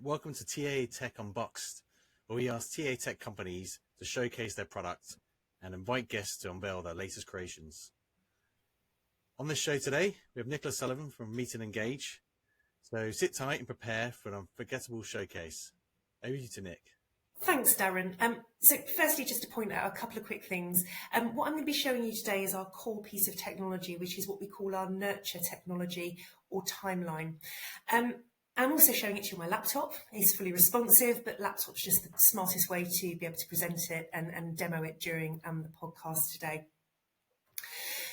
Welcome to TA Tech Unboxed, where we ask TA Tech companies to showcase their product and invite guests to unveil their latest creations. On this show today, we have Nicholas Sullivan from Meet and Engage. So sit tight and prepare for an unforgettable showcase. Over to you to Nick. Thanks, Darren. So firstly, just to point out a couple of quick things. What I'm going to be showing you today is our core piece of technology, which is what we call our nurture technology or timeline. I'm also showing it to you on my laptop. It's fully responsive, but laptop's just the smartest way to be able to present it and demo it during the podcast today.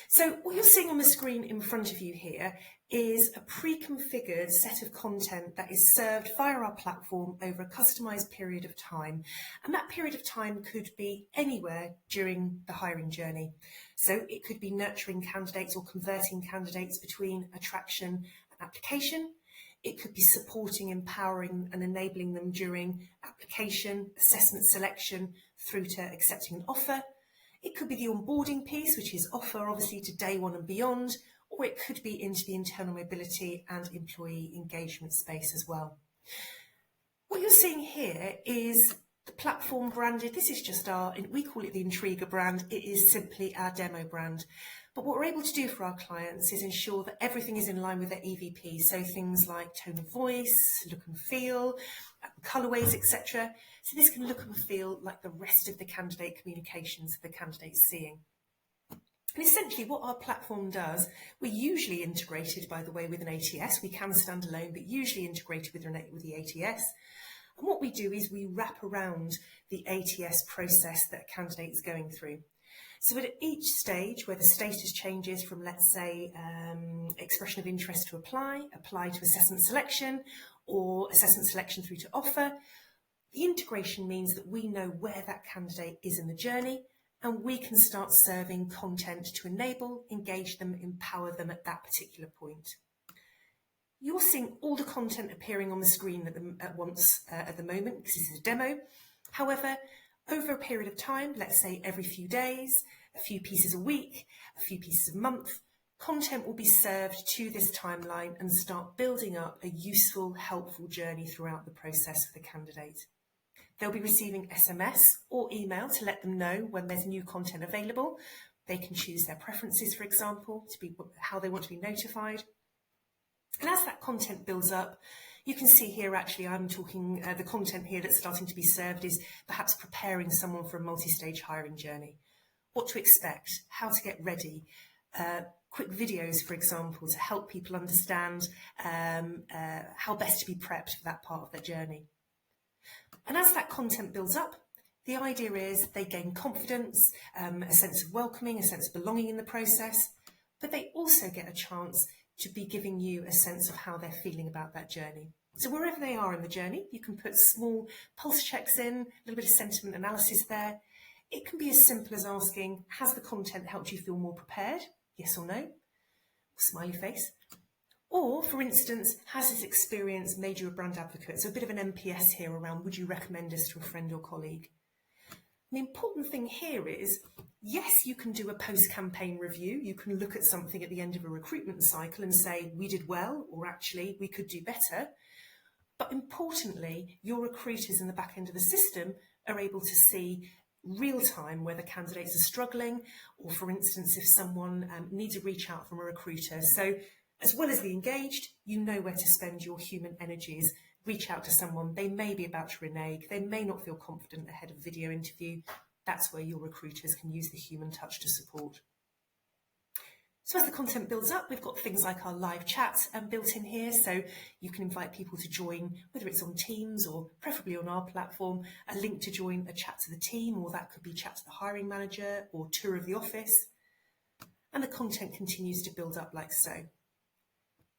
So what you're seeing on the screen in front of you here is a pre-configured set of content that is served via our platform over a customized period of time. And that period of time could be anywhere during the hiring journey. So it could be nurturing candidates or converting candidates between attraction and application. It could be supporting, empowering and enabling them during application, assessment, selection, through to accepting an offer. It could be the onboarding piece, which is offer obviously to day one and beyond, or it could be into the internal mobility and employee engagement space as well. What you're seeing here is the platform branded. This is just we call it the Intriga brand. It is simply our demo brand. But what we're able to do for our clients is ensure that everything is in line with their EVP. So things like tone of voice, look and feel, colorways, etc. So this can look and feel like the rest of the candidate communications the candidate's seeing. And essentially what our platform does, we're usually integrated, by the way, with an ATS. We can stand alone, but usually integrated with the ATS. And what we do is we wrap around the ATS process that a candidate is going through. So at each stage where the status changes from, let's say, expression of interest to apply to assessment selection, or assessment selection through to offer, the integration means that we know where that candidate is in the journey and we can start serving content to enable, engage them, empower them at that particular point. You're seeing all the content appearing on the screen at once at the moment because this is a demo. However, over a period of time, let's say every few days, a few pieces a week, a few pieces a month, content will be served to this timeline and start building up a useful, helpful journey throughout the process for the candidate. They'll be receiving SMS or email to let them know when there's new content available. They can choose their preferences, for example, to be how they want to be notified. And as that content builds up, you can see here, actually, I'm talking, the content here that's starting to be served is perhaps preparing someone for a multi-stage hiring journey. What to expect, how to get ready, quick videos, for example, to help people understand how best to be prepped for that part of their journey. And as that content builds up, the idea is they gain confidence, a sense of welcoming, a sense of belonging in the process, but they also get a chance to be giving you a sense of how they're feeling about that journey. So wherever they are in the journey, you can put small pulse checks in, a little bit of sentiment analysis there. It can be as simple as asking, has the content helped you feel more prepared? Yes or no? Smiley face. Or, for instance, has this experience made you a brand advocate? So a bit of an NPS here around, would you recommend us to a friend or colleague? The important thing here is, yes, you can do a post-campaign review. You can look at something at the end of a recruitment cycle and say, we did well, or actually, we could do better. But importantly, your recruiters in the back end of the system are able to see real time whether candidates are struggling, or for instance, if someone needs a reach out from a recruiter. So as well as the engaged, you know where to spend your human energies. Reach out to someone, they may be about to renege, they may not feel confident ahead of a video interview. That's where your recruiters can use the human touch to support. So as the content builds up, we've got things like our live chat built in here, so you can invite people to join, whether it's on Teams or preferably on our platform, a link to join a chat to the team, or that could be chat to the hiring manager or tour of the office. And the content continues to build up like so.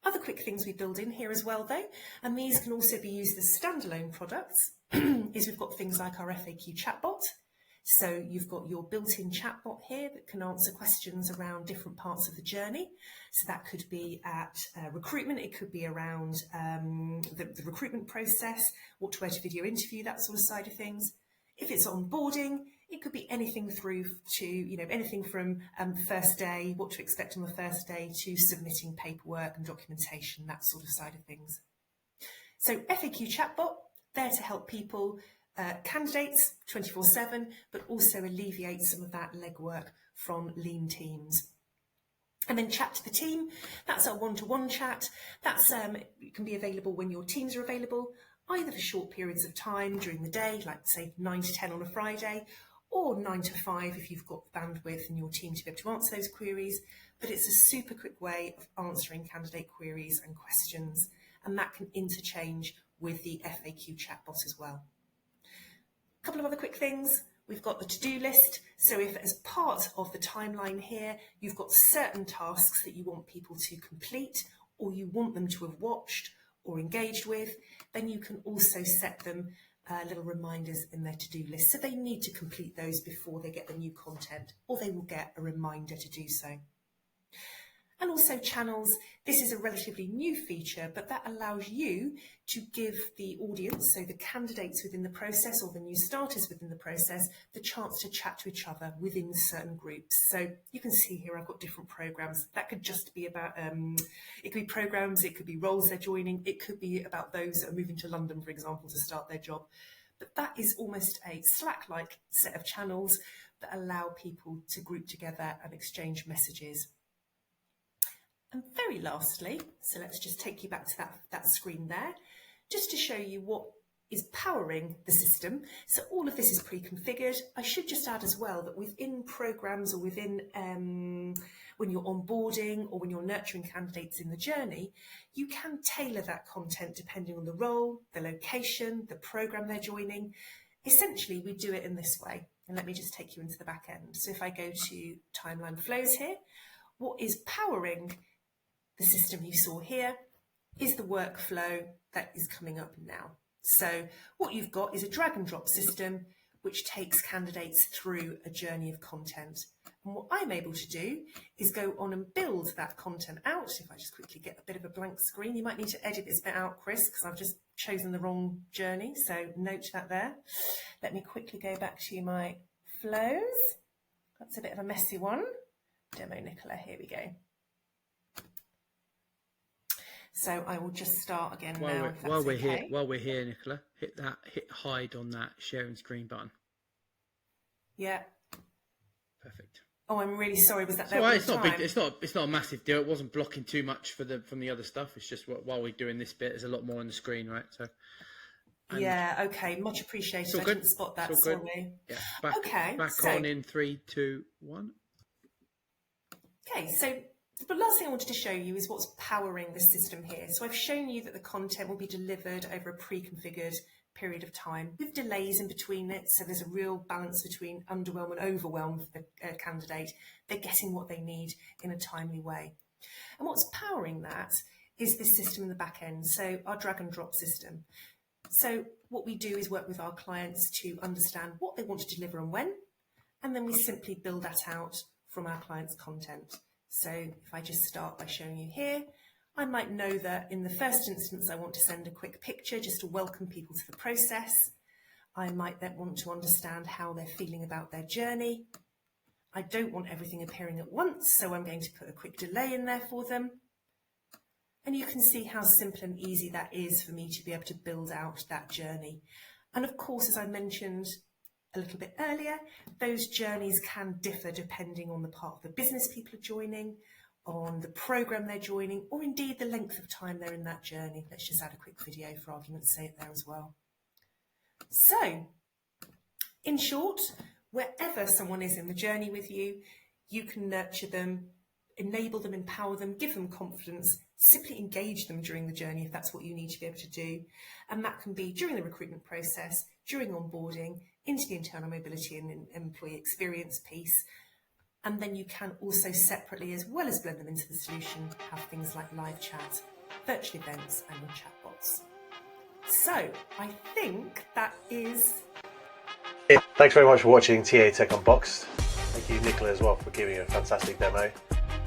Other quick things we build in here as well though, and these can also be used as standalone products, is we've got things like our FAQ chatbot. So you've got your built-in chatbot here that can answer questions around different parts of the journey. So that could be at recruitment, it could be around the recruitment process, what to wear to video interview, that sort of side of things. If it's onboarding, it could be anything through to, anything from the first day, what to expect on the first day, to submitting paperwork and documentation, that sort of side of things. So FAQ chatbot, there to help people, candidates 24/7, but also alleviate some of that legwork from lean teams. And then chat to the team, that's our one-to-one chat. That's it can be available when your teams are available, either for short periods of time during the day, like say 9 to 10 on a Friday, or 9 to 5 if you've got bandwidth in your team to be able to answer those queries. But it's a super quick way of answering candidate queries and questions, and that can interchange with the FAQ chatbot as well. A couple of other quick things. We've got the to-do list. So if as part of the timeline here, you've got certain tasks that you want people to complete, or you want them to have watched or engaged with, then you can also set them little reminders in their to-do list. So they need to complete those before they get the new content, or they will get a reminder to do so. And also channels, this is a relatively new feature, but that allows you to give the audience, so the candidates within the process or the new starters within the process, the chance to chat to each other within certain groups. So you can see here I've got different programs. That could just be about, it could be programs, it could be roles they're joining, it could be about those that are moving to London, for example, to start their job. But that is almost a Slack-like set of channels that allow people to group together and exchange messages. And very lastly, so let's just take you back to that screen there, just to show you what is powering the system. So all of this is pre-configured. I should just add as well that within programs or within when you're onboarding or when you're nurturing candidates in the journey, you can tailor that content depending on the role, the location, the program they're joining. Essentially, we do it in this way. And let me just take you into the back end. So if I go to timeline flows here, what is powering the system you saw here is the workflow that is coming up now. So what you've got is a drag and drop system which takes candidates through a journey of content. And what I'm able to do is go on and build that content out. If I just quickly get a bit of a blank screen, you might need to edit this bit out, Chris, because I've just chosen the wrong journey. So note that there. Let me quickly go back to my flows. That's a bit of a messy one. Demo Nicola, here we go. So I will just start again now. While we're here, Nicola, hit hide on that sharing screen button. Yeah. Perfect. Oh, I'm really sorry. Was that there? It's not big. It's not a massive deal. It wasn't blocking too much from the other stuff. It's just while we're doing this bit, there's a lot more on the screen, right? So. Yeah. Okay. Much appreciated. I didn't spot that. Sorry. Yeah. Back on in 3, 2, 1. Okay. So. The last thing I wanted to show you is what's powering the system here. So I've shown you that the content will be delivered over a pre-configured period of time with delays in between it. So there's a real balance between underwhelm and overwhelm for the candidate. They're getting what they need in a timely way. And what's powering that is this system in the back end. So our drag and drop system. So what we do is work with our clients to understand what they want to deliver and when, and then we simply build that out from our clients' content. So if I just start by showing you here, I might know that in the first instance, I want to send a quick picture just to welcome people to the process. I might then want to understand how they're feeling about their journey. I don't want everything appearing at once, so I'm going to put a quick delay in there for them. And you can see how simple and easy that is for me to be able to build out that journey. And of course, as I mentioned a little bit earlier, those journeys can differ depending on the part of the business people are joining, on the program they're joining, or indeed the length of time they're in that journey. Let's just add a quick video for argument's sake there as well. So, in short, wherever someone is in the journey with you, you can nurture them, enable them, empower them, give them confidence, simply engage them during the journey if that's what you need to be able to do. And that can be during the recruitment process, during onboarding, into the internal mobility and employee experience piece. And then you can also separately, as well as blend them into the solution, have things like live chat, virtual events and your chatbots. So I think that is... Thanks very much for watching TA Tech Unboxed. Thank you, Nicola, as well, for giving a fantastic demo.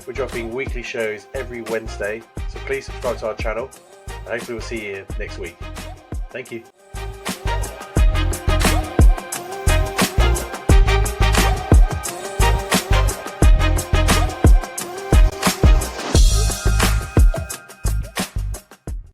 We're dropping weekly shows every Wednesday, so please subscribe to our channel, and hopefully we'll see you next week. Thank you.